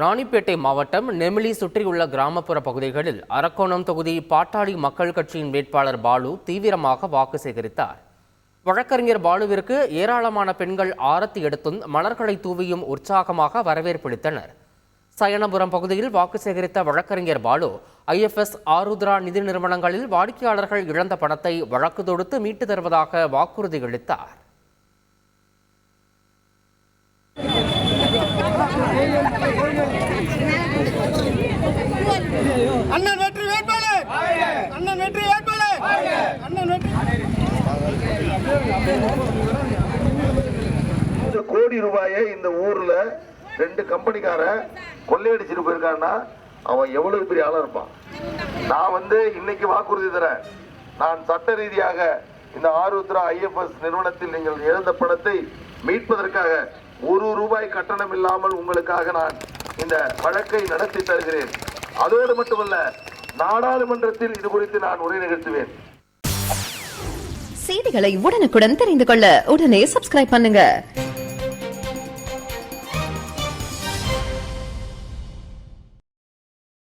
ராணிப்பேட்டை மாவட்டம் நெமிலி சுற்றியுள்ள கிராமப்புற பகுதிகளில் அரக்கோணம் தொகுதி பாட்டாளி மக்கள் கட்சியின் வேட்பாளர் பாலு தீவிரமாக வாக்கு சேகரித்தார். வழக்கறிஞர் பாலுவிற்கு ஏராளமான பெண்கள் ஆரத்தி எடுத்தும் மலர்களை தூவியும் உற்சாகமாக வரவேற்பளித்தனர். சயனபுரம் பகுதியில் வாக்கு சேகரித்த வழக்கறிஞர் பாலு IFS ஆருத்ரா நிதி நிறுவனங்களில் வாடிக்கையாளர்கள் இழந்த பணத்தை வழக்கு தொடுத்து மீட்டு தருவதாக வாக்குறுதி அளித்தார். அண்ணன் வெற்றி வேட்பாளர், அண்ணன் வெற்றி வேட்பாளர், அண்ணன் வெற்றி. 5 கோடி ரூபாயை இந்த ஊர்ல 2 கம்பெனிக்காரன் கொள்ளையடிச்சிட்டு போயிருக்கான்னா அவன் எவ்வளவு பெரிய ஆளா இருப்பான். நான் இன்னைக்கு வாக்குறுதி தரேன். நான் சட்ட ரீதியாக இந்த ஆருத்ரா IFS நிறுவனத்தில் நீங்கள் இழந்த பணத்தை மீட்பதற்காக 1 ரூபாய் கட்டணம் இல்லாமல் உங்களுக்காக நான் இந்த வழக்கை நடத்தி தருகிறேன். அதோடு மட்டுமல்ல, நாடாளுமன்றத்தில் இது குறித்து நான் உரை நிகழ்த்துவேன். செய்திகளை உடனுக்குடன் தெரிந்து கொள்ள உடனே சப்ஸ்கிரைப் பண்ணுங்க.